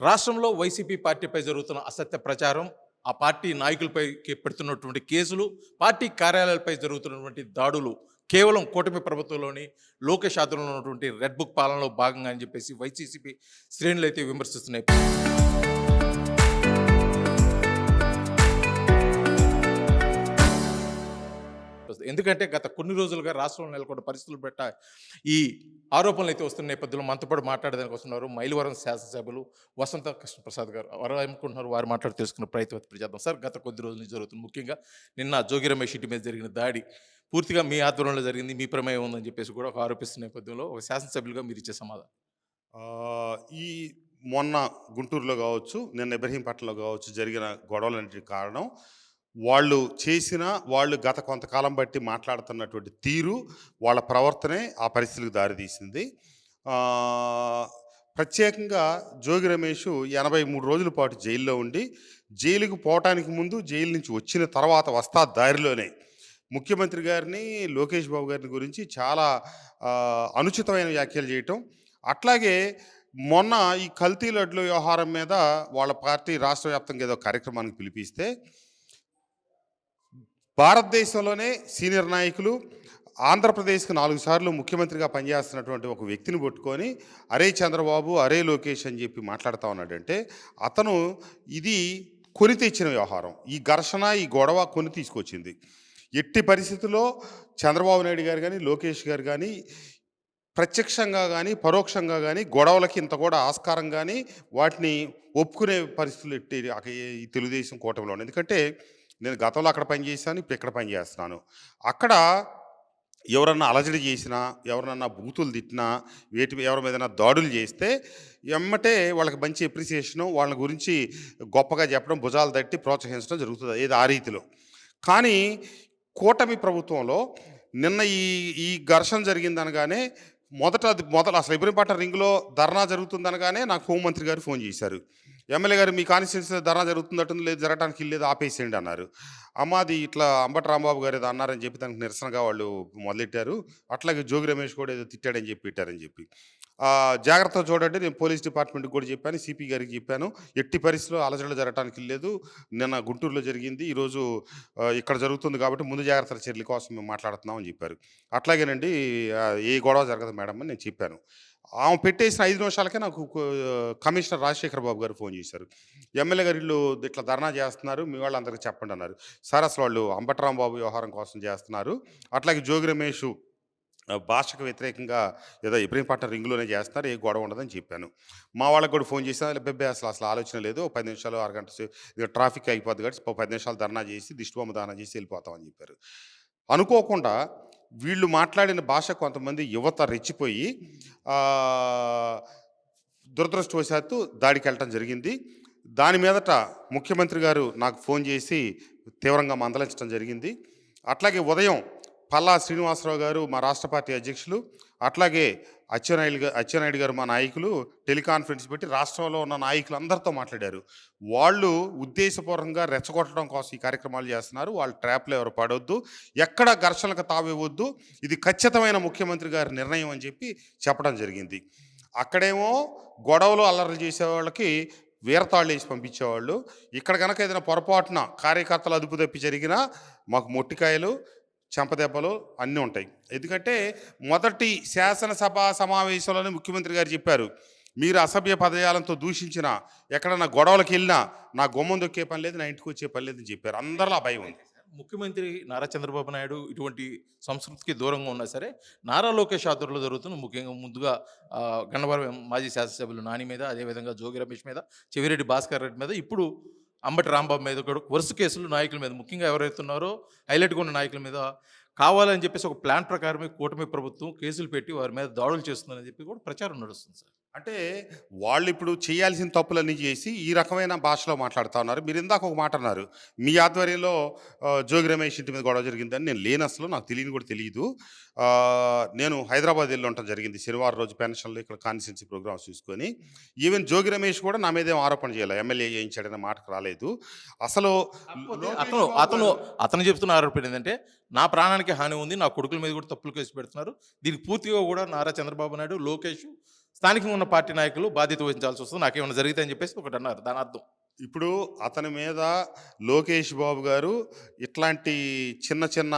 రాష్ట్రంలో వైసీపీ పార్టీపై జరుగుతున్న అసత్య ప్రచారం, ఆ పార్టీ నాయకులపై పెడుతున్నటువంటి కేసులు, పార్టీ కార్యాలయాలపై జరుగుతున్నటువంటి దాడులు కేవలం కూటమి ప్రభుత్వంలోని లోకేష్ ఆధ్వర్యంలో ఉన్నటువంటి రెడ్ బుక్ పాలనలో భాగంగా అని చెప్పేసి వైసీపీ శ్రేణులైతే విమర్శిస్తున్నాయి. ఎందుకంటే గత కొన్ని రోజులుగా రాష్ట్రంలో నెలకొన్న పరిస్థితులు బట్ట ఈ ఆరోపణలు అయితే వస్తున్న నేపథ్యంలో మనతో పాటు మాట్లాడడానికి వస్తున్నారు మైలవరం శాసనసభ్యులు వసంత కృష్ణప్రసాద్ గారు. వారు ఏమనుకుంటున్నారు, వారు మాట్లాడి తెలుసుకున్న ప్రయత్నం చేద్దాం. సార్, గత కొద్ది రోజుల నుంచి జరుగుతుంది, ముఖ్యంగా నిన్న జోగి రమేష్ ఇంటి మీద జరిగిన దాడి పూర్తిగా మీ ఆధ్వర్యంలో జరిగింది, మీ ప్రమేయం ఉందని చెప్పేసి కూడా ఒక ఆరోపిస్తున్న నేపథ్యంలో ఒక శాసనసభ్యులుగా మీరు ఇచ్చే సమాధానం? ఈ మొన్న గుంటూరులో కావచ్చు, నిన్న ఇబ్రహీంపట్నంలో కావచ్చు జరిగిన గొడవలన్నిటికి కారణం వాళ్ళు గత కొంతకాలం బట్టి మాట్లాడుతున్నటువంటి తీరు, వాళ్ళ ప్రవర్తనే ఆ పరిస్థితికి దారితీసింది. ప్రత్యేకంగా జోగి రమేష్ 83 రోజుల పాటు జైల్లో ఉండి, జైలుకు పోవటానికి ముందు, జైలు నుంచి వచ్చిన తర్వాత వస్తా దారిలోనే ముఖ్యమంత్రి గారిని, లోకేష్ బాబు గారిని గురించి చాలా అనుచితమైన వ్యాఖ్యలు చేయటం. అట్లాగే మొన్న ఈ కల్తీ లడ్లు వ్యవహారం మీద వాళ్ళ పార్టీ రాష్ట్ర వ్యాప్తంగా ఏదో కార్యక్రమానికి పిలిపిస్తే, భారతదేశంలోనే సీనియర్ నాయకులు, ఆంధ్రప్రదేశ్కి 4 సార్లు ముఖ్యమంత్రిగా పనిచేస్తున్నటువంటి ఒక వ్యక్తిని పట్టుకొని అరే చంద్రబాబు, అరే లోకేష్ అని చెప్పి మాట్లాడుతూ ఉన్నాడంటే, అతను ఇది కొని తెచ్చిన వ్యవహారం. ఈ ఘర్షణ, ఈ గొడవ కొని తీసుకొచ్చింది. ఎట్టి పరిస్థితుల్లో చంద్రబాబు నాయుడు గారు కానీ, లోకేష్ గారు కానీ ప్రత్యక్షంగా కానీ, పరోక్షంగా కానీ గొడవలకి ఇంత కూడా ఆస్కారం కానీ, వాటిని ఒప్పుకునే పరిస్థితులు ఈ తెలుగుదేశం కూటమిలో ఉన్నాయి. ఎందుకంటే నేను గతంలో అక్కడ పనిచేశాను, ఇప్పుడు ఇక్కడ పనిచేస్తున్నాను. అక్కడ ఎవరన్నా అలజడి చేసినా, ఎవరినన్నా బూతులు తిట్టినా, ఎవరి మీదైనా దాడులు చేస్తే ఎమ్మటే వాళ్ళకి మంచి అప్రిసియేషను, వాళ్ళ గురించి గొప్పగా చెప్పడం, భుజాలు తట్టి ప్రోత్సహించడం జరుగుతుంది, ఏది ఆ రీతిలో. కానీ కూటమి ప్రభుత్వంలో నిన్న ఈ ఈ ఘర్షణ జరిగిందనగానే మొదట అసలు ఇబ్రహీంపట్నం రింగ్లో ధర్నా జరుగుతుందనగానే నాకు హోంమంత్రి గారు ఫోన్ చేశారు. ఎమ్మెల్యే గారు, మీ కాన్స్టిట్యూన్సీలో ధర్నా జరుగుతుందట్టుంది, లేదు జరగడానికి లేదు, ఆపేసేయండి అన్నారు. అది ఇట్లా అంబటి రాంబాబు గారు ఏదో అన్నారని చెప్పి దానికి నిరసనగా వాళ్ళు మొదలెట్టారు. అట్లాగే జోగి రమేష్ కూడా ఏదో తిట్టాడని చెప్పి పెట్టారని చెప్పి జాగ్రత్తగా చూడండి. నేను పోలీస్ డిపార్ట్మెంట్కి కూడా చెప్పాను, సిపి గారికి చెప్పాను, ఎట్టి పరిస్థితుల్లో అలజడులు జరగడానికి లేదు. నిన్న గుంటూరులో జరిగింది, ఈరోజు ఇక్కడ జరుగుతుంది కాబట్టి ముందు జాగ్రత్తల చర్యల కోసం మేము మాట్లాడుతున్నాం అని చెప్పారు. అట్లాగేనండి, ఏ గొడవ జరగదు మేడం అని నేను చెప్పాను. ఆమె పెట్టేసిన 5 నిమిషాలకే నాకు కమిషనర్ రాజశేఖర్ బాబు గారు ఫోన్ చేశారు. ఎమ్మెల్యే గారు వీళ్ళు ఇట్లా ధర్నా చేస్తున్నారు, మీ వాళ్ళందరికీ చెప్పండి అన్నారు. సార్, అసలు వాళ్ళు అంబటరాంబాబు వ్యవహారం కోసం చేస్తున్నారు, అట్లాగే జోగి రమేష్ భాషకు వ్యతిరేకంగా ఏదో ఇబ్రహీంపట్నం రింగ్లోనే చేస్తున్నారు, ఏ గొడవ ఉండదని చెప్పాను. మా వాళ్ళకి కూడా ఫోన్ చేశాను, బెబ్బే అసలు ఆలోచన లేదు, 10 నిమిషాలు, అరగంట ట్రాఫిక్ అయిపోద్ది కాబట్టి 10 నిమిషాలు ధర్నా చేసి దిష్టిబొమ్మ దానం చేసి వెళ్ళిపోతామని చెప్పారు. అనుకోకుండా వీళ్ళు మాట్లాడిన భాష కొంతమంది యువత రెచ్చిపోయి దురదృష్టవశాత్తు దాడికి వెళ్ళటం జరిగింది. దాని మీదట ముఖ్యమంత్రి గారు నాకు ఫోన్ చేసి తీవ్రంగా మందలించడం జరిగింది. అట్లాగే ఉదయం పల్లా శ్రీనివాసరావు గారు, మా రాష్ట్ర పార్టీ అధ్యక్షులు, అట్లాగే అచ్చెన్నాయుడు గారు, మా నాయకులు టెలికాన్ఫరెన్స్ పెట్టి రాష్ట్రంలో ఉన్న నాయకులందరితో మాట్లాడారు. వాళ్ళు ఉద్దేశపూర్వకంగా రెచ్చగొట్టడం కోసం ఈ కార్యక్రమాలు చేస్తున్నారు, వాళ్ళు ట్రాప్లో ఎవరు పడవద్దు, ఎక్కడ ఘర్షణకు తావివ్వద్దు, ఇది ఖచ్చితమైన ముఖ్యమంత్రి గారి నిర్ణయం అని చెప్పి చెప్పడం జరిగింది. అక్కడేమో గొడవలు అల్లర్లు చేసేవాళ్ళకి వీరతాళ్ళు వేసి పంపించేవాళ్ళు. ఇక్కడ కనుక ఏదైనా పొరపాటున కార్యకర్తలు అదుపు తప్పి జరిగినా మాకు మొట్టికాయలు, చెంపదెబ్బలు అన్నీ ఉంటాయి. ఎందుకంటే మొదటి శాసనసభ సమావేశంలోనే ముఖ్యమంత్రి గారు చెప్పారు, మీరు అసభ్య పదజాలంతో దూషించిన, ఎక్కడన్నా గొడవలకు వెళ్ళినా నా గుమ్మం దొక్కే పని లేదు, నా ఇంటికి వచ్చే పని లేదని చెప్పారు. అందరిలో ఆ భయం ఉంది. ముఖ్యమంత్రి నారా చంద్రబాబు నాయుడు ఇటువంటి సంస్కృతికి దూరంగా ఉన్నా సరే, నారా లోకేష్ ఆధ్వర్యంలో జరుగుతున్న, ముఖ్యంగా ముందుగా గన్నవరం మాజీ శాసనసభ్యులు నాని మీద, అదేవిధంగా జోగి రమేష్ మీద, చెవిరెడ్డి భాస్కర్ రెడ్డి మీద, ఇప్పుడు అంబటి రాంబాబు మీద కూడా వరుస కేసులు నాయకుల మీద, ముఖ్యంగా ఎవరైతే ఉన్నారో హైలైట్గా ఉన్న నాయకుల మీద కావాలని చెప్పేసి ఒక ప్లాన్ ప్రకారమే కూటమి ప్రభుత్వం కేసులు పెట్టి వారి మీద దాడులు చేస్తుందని చెప్పి కూడా ప్రచారం నడుస్తుంది సార్. అంటే వాళ్ళు ఇప్పుడు చేయాల్సిన తప్పులన్నీ చేసి ఈ రకమైన భాషలో మాట్లాడుతూ ఉన్నారు. మీరు ఇందాక ఒక మాట అన్నారు, మీ ఆధ్వర్యంలో జోగి రమేష్ ఇంటి మీద గొడవ జరిగిందని. నేను లేని, అసలు నాకు తెలియని కూడా తెలియదు. నేను హైదరాబాద్ వెళ్ళి ఉండటం జరిగింది శనివారం రోజు పెన్షన్లో, ఇక్కడ కాన్స్టిట్యున్సీ ప్రోగ్రామ్స్ చూసుకొని. ఈవెన్ జోగి రమేష్ కూడా నా మీద ఏం ఆరోపణ చేయాలి, ఎమ్మెల్యే చేయించాడనే మాటకు రాలేదు. అసలు అతను అతను అతను చెప్తున్న ఆరోపణ ఏంటంటే, నా ప్రాణానికి హాని ఉంది, నా కొడుకుల మీద కూడా తప్పులు కేసు పెడుతున్నారు, దీనికి పూర్తిగా కూడా నారా చంద్రబాబు నాయుడు, లోకేష్ స్థానికంగా ఉన్న పార్టీ నాయకులు బాధ్యత వహించాల్సి వస్తుంది. నాకేమైనా జరిగితే అని చెప్పేసి ఒకటన్నారు. దాని అర్థం. ఇప్పుడు అతని మీద లోకేష్ బాబు గారు ఇట్లాంటి చిన్న చిన్న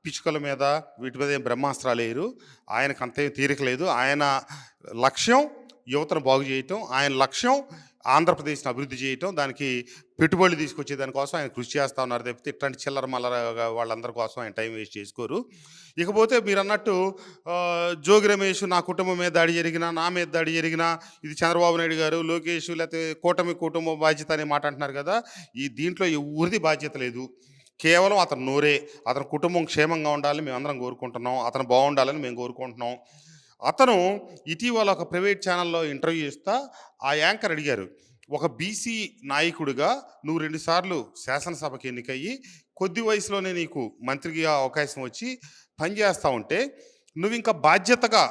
పిచ్చుకల మీద వీటి మీద ఏం బ్రహ్మాస్త్రాలు వేయరు. ఆయనకు అంతేం తీరిక లేదు. ఆయన లక్ష్యం యువతను బాగు చేయటం, ఆయన లక్ష్యం ఆంధ్రప్రదేశ్ని అభివృద్ధి చేయటం, దానికి పెట్టుబడులు తీసుకొచ్చే దానికోసం ఆయన కృషి చేస్తూ ఉన్నారు తప్పితే ఇట్లాంటి చిల్లర మల్లర వాళ్ళందరి కోసం ఆయన టైం వేస్ట్ చేసుకోరు. ఇకపోతే మీరు అన్నట్టు జోగి రమేష్ నా కుటుంబం మీద దాడి జరిగినా, నా మీద దాడి జరిగినా ఇది చంద్రబాబు నాయుడు గారు, లోకేష్ లేకపోతే కూటమి కుటుంబ బాధ్యత అనే మాట అంటున్నారు కదా. దీంట్లో ఎవరిది బాధ్యత లేదు. కేవలం అతను నోరే. అతని కుటుంబం క్షేమంగా ఉండాలని మేమందరం కోరుకుంటున్నాం. అతను బాగుండాలని మేము కోరుకుంటున్నాం. అతను ఇటీవల ఒక ప్రైవేట్ ఛానల్లో ఇంటర్వ్యూ ఇస్తా ఆ యాంకర్ అడిగారు, ఒక బీసీ నాయకుడిగా నువ్వు 2 సార్లు శాసనసభకి ఎన్నికయ్యి కొద్ది వయసులోనే నీకు మంత్రిగా అవకాశం వచ్చి పనిచేస్తూ ఉంటే నువ్వు ఇంకా బాధ్యతగా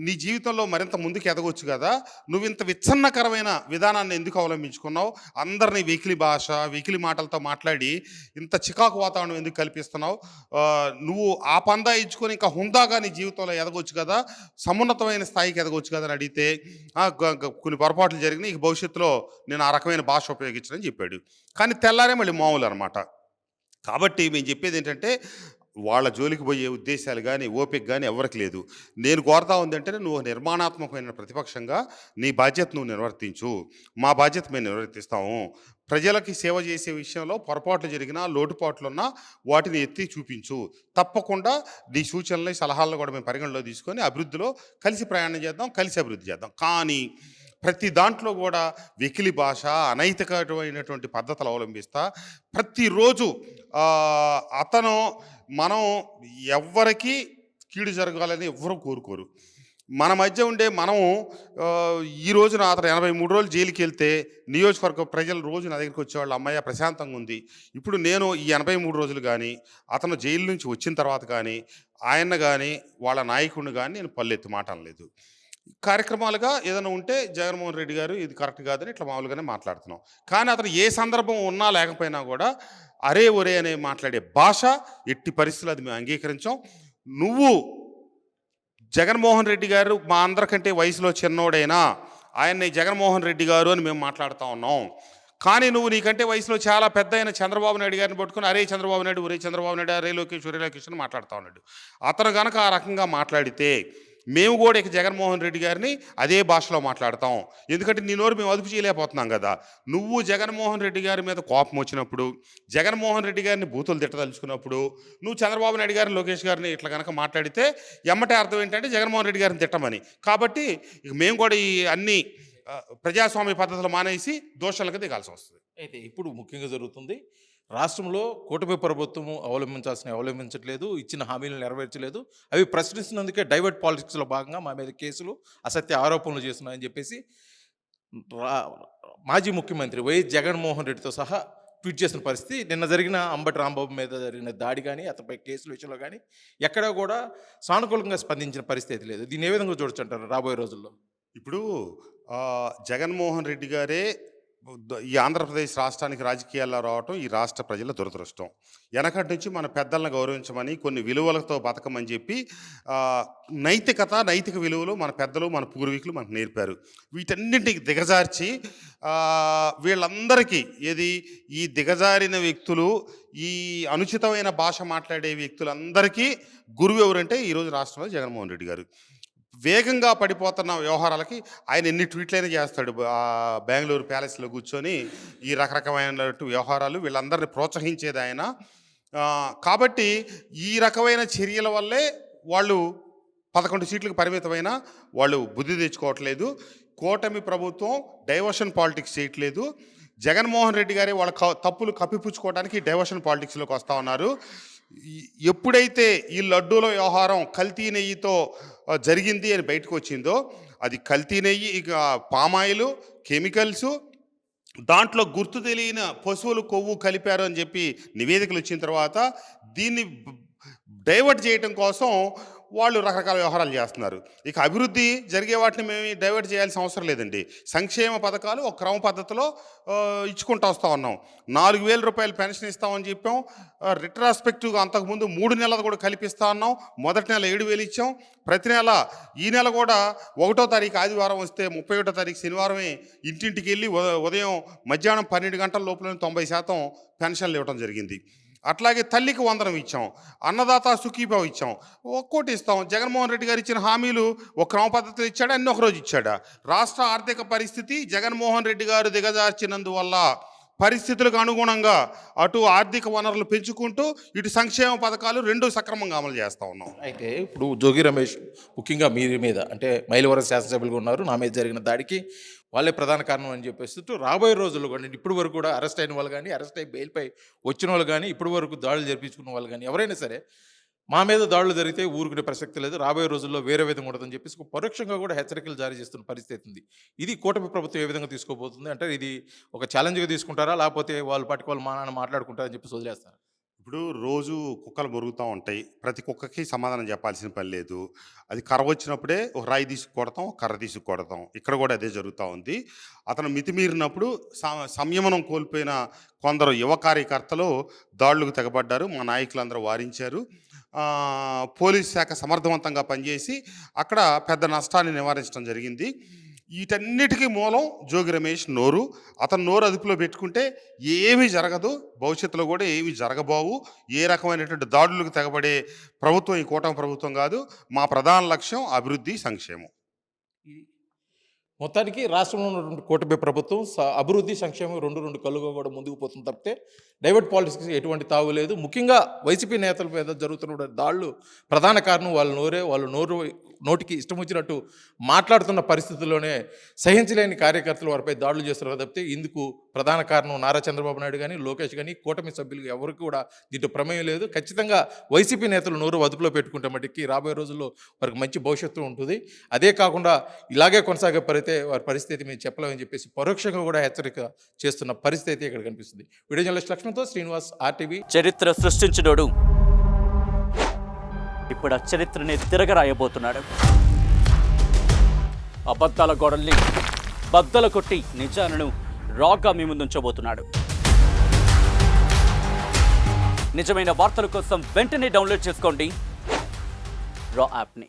నీ జీవితంలో మరింత ముందుకు ఎదగొచ్చు కదా, నువ్వు ఇంత విచ్ఛిన్నకరమైన విధానాన్ని ఎందుకు అవలంబించుకున్నావు, అందరినీ వెకిలి భాష వెకిలి మాటలతో మాట్లాడి ఇంత చికాకు వాతావరణం ఎందుకు కల్పిస్తున్నావు, నువ్వు ఆ పందా ఇచ్చుకొని ఇంకా హుందాగా నీ జీవితంలో ఎదగొచ్చు కదా, సమున్నతమైన స్థాయికి ఎదగొచ్చు కదా అని అడిగితే కొన్ని పొరపాట్లు జరిగినాయి, ఇక భవిష్యత్తులో నేను ఆ రకమైన భాష ఉపయోగించనని చెప్పాడు. కానీ తెల్లారే మళ్ళీ మామూలు అనమాట. కాబట్టి మేము చెప్పేది ఏంటంటే వాళ్ళ జోలికి పోయే ఉద్దేశాలు కానీ ఓపిక కానీ ఎవరికి లేదు. నేను కోరుతా ఉందంటే నువ్వు నిర్మాణాత్మకమైన ప్రతిపక్షంగా నీ బాధ్యత నువ్వు నిర్వర్తించు, మా బాధ్యత మేము నిర్వర్తిస్తాము. ప్రజలకి సేవ చేసే విషయంలో పొరపాట్లు జరిగినా లోటుపాట్లున్నా వాటిని ఎత్తి చూపించు. తప్పకుండా నీ సూచనలు సలహాలను కూడా మేము పరిగణలో తీసుకొని అభివృద్ధిలో కలిసి ప్రయాణం చేద్దాం, కలిసి అభివృద్ధి చేద్దాం. కానీ ప్రతి దాంట్లో కూడా వెకిలి భాష అనైతికమైనటువంటి పద్ధతులు అవలంబిస్తా ప్రతిరోజు అతను మనం ఎవ్వరికి కీడు జరగాలని ఎవ్వరూ కోరుకోరు. మన మధ్య ఉండే మనం ఈ రోజున అతను 83 రోజులు జైలుకి వెళ్తే నియోజకవర్గ ప్రజలు రోజు నా దగ్గరికి వచ్చేవాళ్ళు, అమ్మయ్య ప్రశాంతంగా ఉంది. ఇప్పుడు నేను ఈ 83 రోజులు కానీ అతను జైలు నుంచి వచ్చిన తర్వాత కానీ ఆయన కానీ వాళ్ళ నాయకుడిని కానీ నేను పల్లెత్తి మాట అనలేదు. కార్యక్రమాలుగా ఏదైనా ఉంటే జగన్మోహన్ రెడ్డి గారు ఇది కరెక్ట్ కాదని ఇట్లా మామూలుగానే మాట్లాడుతున్నాం. కానీ అతను ఏ సందర్భం ఉన్నా లేకపోయినా కూడా అరే ఒరే అనే మాట్లాడే భాష ఎట్టి పరిస్థితులు అది మేము అంగీకరించాం. నువ్వు జగన్మోహన్ రెడ్డి గారు మా అందరికంటే వయసులో చిన్నోడైనా ఆయన్ని జగన్మోహన్ రెడ్డి గారు అని మేము మాట్లాడుతూ ఉన్నాం. కానీ నువ్వు నీకంటే వయసులో చాలా పెద్ద అయిన చంద్రబాబు నాయుడు గారిని పట్టుకుని అరే చంద్రబాబు నాయుడు, ఒరే చంద్రబాబు నాయుడు, అరే లోకేష్, ఒరే లోకేష్ అని మాట్లాడుతూ ఉన్నాడు. అతను కనుక ఆ రకంగా మాట్లాడితే మేము కూడా ఇక జగన్మోహన్ రెడ్డి గారిని అదే భాషలో మాట్లాడతాం. ఎందుకంటే నీ నోరు మేము అదుపు చేయలేకపోతున్నాం కదా. నువ్వు జగన్మోహన్ రెడ్డి గారి మీద కోపం వచ్చినప్పుడు, జగన్మోహన్ రెడ్డి గారిని బూతులు తిట్టదలుచుకున్నప్పుడు నువ్వు చంద్రబాబు నాయుడు గారిని, లోకేష్ గారిని ఇట్లా కనుక మాట్లాడితే ఎమ్మటే అర్థం ఏంటంటే జగన్మోహన్ రెడ్డి గారిని తిట్టమని. కాబట్టి ఇక మేము కూడా ఈ అన్ని ప్రజాస్వామ్య పద్ధతులు మానేసి దోషాలకు దిగాల్సి వస్తుంది. అయితే ఇప్పుడు ముఖ్యంగా జరుగుతుంది, రాష్ట్రంలో కూటమి ప్రభుత్వం అవలంబించట్లేదు, ఇచ్చిన హామీలను నెరవేర్చలేదు, అవి ప్రశ్నిస్తున్నందుకే డైవర్ట్ పాలిటిక్స్లో భాగంగా మా మీద కేసులు, అసత్య ఆరోపణలు చేస్తున్నాయని చెప్పేసి మాజీ ముఖ్యమంత్రి వైఎస్ జగన్మోహన్ రెడ్డితో సహా ట్వీట్ చేసిన పరిస్థితి. నిన్న జరిగిన అంబటి రాంబాబు మీద జరిగిన దాడి కానీ అతనిపై కేసుల విషయంలో కానీ ఎక్కడా కూడా సానుకూలంగా స్పందించిన పరిస్థితి లేదు. దీన్ని ఏ విధంగా చూడొచ్చు అంటారు రాబోయే రోజుల్లో? ఇప్పుడు జగన్మోహన్ రెడ్డి గారే ఈ ఆంధ్రప్రదేశ్ రాష్ట్రానికి రాజకీయాల్లో రావటం ఈ రాష్ట్ర ప్రజల దురదృష్టం. వెనకటి నుంచి మన పెద్దలను గౌరవించమని, కొన్ని విలువలతో బతకమని చెప్పి నైతిక విలువలు మన పెద్దలు మన పూర్వీకులు మనకు నేర్పారు. వీటన్నింటికి దిగజార్చి వీళ్ళందరికీ ఈ దిగజారిన వ్యక్తులు, ఈ అనుచితమైన భాష మాట్లాడే వ్యక్తులందరికీ గురువు ఎవరంటే ఈరోజు రాష్ట్రంలో జగన్మోహన్ రెడ్డి గారు. వేగంగా పడిపోతున్న వ్యవహారాలకి ఆయన ఎన్ని ట్వీట్లైనా చేస్తాడు. బెంగళూరు ప్యాలెస్లో కూర్చొని ఈ రకరకమైన వ్యవహారాలు వీళ్ళందరినీ ప్రోత్సహించేది ఆయన. కాబట్టి ఈ రకమైన చర్యల వల్లే వాళ్ళు 11 సీట్లకు పరిమితమైన వాళ్ళు బుద్ధి తెచ్చుకోవట్లేదు. కూటమి ప్రభుత్వం డైవర్షన్ పాలిటిక్స్ చేయట్లేదు. జగన్మోహన్ రెడ్డి గారే వాళ్ళ తప్పులు కప్పిపుచ్చుకోవడానికి డైవర్షన్ పాలిటిక్స్లోకి వస్తూ ఉన్నారు. ఎప్పుడైతే ఈ లడ్డూల వ్యవహారం కల్తీ నెయ్యితో జరిగింది అని బయటకు వచ్చిందో, అది కల్తీ నెయ్యి, ఇక పామాయిలు, కెమికల్స్, దాంట్లో గుర్తు తెలియని పశువులు కొవ్వు కలిపారు అని చెప్పి నివేదికలు వచ్చిన తర్వాత దీన్ని డైవర్ట్ చేయటం కోసం వాళ్ళు రకరకాల వ్యవహారాలు చేస్తున్నారు. ఇక అభివృద్ధి జరిగే వాటిని మేము డైవర్ట్ చేయాల్సిన అవసరం లేదండి. సంక్షేమ పథకాలు ఒక క్రమ పద్ధతిలో ఇచ్చుకుంటూ వస్తూ ఉన్నాం. 4,000 రూపాయలు పెన్షన్ ఇస్తామని చెప్పాం. రిట్రాస్పెక్టివ్గా అంతకుముందు 3 నెలలు కూడా కల్పిస్తా ఉన్నాం. మొదటి నెల 7,000 ఇచ్చాం. ప్రతి నెల ఈ నెల కూడా 1వ తారీఖు ఆదివారం వస్తే 31వ తారీఖు శనివారమే ఇంటింటికి వెళ్ళి ఉదయం మధ్యాహ్నం 12 గంటల లోపల 90% పెన్షన్లు ఇవ్వడం జరిగింది. అట్లాగే తల్లికి వందనం ఇచ్చాం. అన్నదాత సుఖీభావ్ ఇచ్చాం. ఒక్కోటి ఇస్తాం. జగన్మోహన్ రెడ్డి గారు ఇచ్చిన హామీలు ఒక క్రమ పద్ధతిలో ఇచ్చాడా, అన్ని ఒకరోజు ఇచ్చాడా? రాష్ట్ర ఆర్థిక పరిస్థితి జగన్మోహన్ రెడ్డి గారు దిగజార్చినందువల్ల పరిస్థితులకు అనుగుణంగా అటు ఆర్థిక వనరులు పెంచుకుంటూ ఇటు సంక్షేమ పథకాలు రెండు సక్రమంగా అమలు చేస్తూ ఉన్నాం. అయితే ఇప్పుడు జోగి రమేష్ ముఖ్యంగా మీ మీద అంటే మైలవరం శాసనసభ్యులుగా ఉన్నారు, నా మీద జరిగిన దాడికి వాళ్ళే ప్రధాన కారణం అని చెప్పేస్తూ రాబోయే రోజుల్లో కానీ ఇప్పటి వరకు కూడా అరెస్ట్ అయిన వాళ్ళు కానీ అరెస్ట్ అయ్యి బెయిల్పై వచ్చిన వాళ్ళు కానీ ఇప్పటి వరకు దాడులు జరిపించుకున్న వాళ్ళు కానీ ఎవరైనా సరే మా మీద దాడులు జరిగితే ఊరుకునే ప్రసక్తి లేదు, రాబోయే రోజుల్లో వేరే విధంగా ఉండదని చెప్పేసి పరోక్షంగా కూడా హెచ్చరికలు జారీ చేస్తున్న పరిస్థితి ఉంది. ఇది కూటమి ప్రభుత్వం ఏ విధంగా తీసుకోబోతుంది అంటే ఇది ఒక ఛాలెంజ్గా తీసుకుంటారా లేకపోతే వాళ్ళు పాటికి వాళ్ళు మాట్లాడుకుంటారని చెప్పి వదిలేస్తారా? ఇప్పుడు రోజు కుక్కలు మొరుగుతూ ఉంటాయి. ప్రతి కుక్కకి సమాధానం చెప్పాల్సిన పని లేదు. అది కర్ర వచ్చినప్పుడే ఒక రాయి తీసుకు కొడతాం, కర్ర తీసుకు కొడతాం. ఇక్కడ కూడా అదే జరుగుతూ ఉంది. అతను మితిమీరినప్పుడు సంయమనం కోల్పోయిన కొందరు యువ కార్యకర్తలు దాడులకు తెగబడ్డారు. మా నాయకులందరూ వారించారు. పోలీస్ శాఖ సమర్థవంతంగా పనిచేసి అక్కడ పెద్ద నష్టాన్ని నివారించడం జరిగింది. వీటన్నిటికీ మూలం జోగి రమేష్ నోరు. అతను నోరు అదుపులో పెట్టుకుంటే ఏమీ జరగదు, భవిష్యత్తులో కూడా ఏమీ జరగబోవు. ఏ రకమైనటువంటి దాడులకు తెగబడే ప్రభుత్వం ఈ కూటమి ప్రభుత్వం కాదు. మా ప్రధాన లక్ష్యం అభివృద్ధి, సంక్షేమం. మొత్తానికి రాష్ట్రంలో ఉన్నటువంటి కూటమి ప్రభుత్వం అభివృద్ధి సంక్షేమం రెండు కళ్ళుగా కూడా ముందుకు పోతుంది తప్పితే డైవర్ట్ పాలిటిక్స్కి ఎటువంటి తావు లేదు. ముఖ్యంగా వైసీపీ నేతల మీద జరుగుతున్న దాడులు ప్రధాన కారణం వాళ్ళు నోటికి ఇష్టం వచ్చినట్టు మాట్లాడుతున్న పరిస్థితుల్లోనే సహించలేని కార్యకర్తలు వారిపై దాడులు చేస్తున్నారు తప్పితే ఇందుకు ప్రధాన కారణం నారా చంద్రబాబు నాయుడు కానీ లోకేష్ కానీ కూటమి సభ్యులు ఎవరికి కూడా దీంట్లో ప్రమేయం లేదు. ఖచ్చితంగా వైసీపీ నేతలు నోరు అదుపులో పెట్టుకుంటే మటుకి రాబోయే రోజుల్లో వారికి మంచి భవిష్యత్తు ఉంటుంది. అదే కాకుండా ఇలాగే కొనసాగే వారి పరిస్థితి మేము చెప్పలేమని చెప్పేసి పరోక్షంగా కూడా హెచ్చరిక చేస్తున్న పరిస్థితి ఇక్కడ కనిపిస్తుంది. వీడియో జర్నలిస్ట్ లక్ష్మణ్తో శ్రీనివాస్, RTV. చరిత్ర సృష్టించినోడు ఇప్పుడు ఆ చరిత్రని తిరగరాయబోతున్నాడు. అబద్ధాల గోడల్ని బద్దలు కొట్టి నిజాలను రాగా మీ ముందుంచబోతున్నాడు. నిజమైన వార్తల కోసం వెంటనే డౌన్లోడ్ చేసుకోండి రా యాప్ని.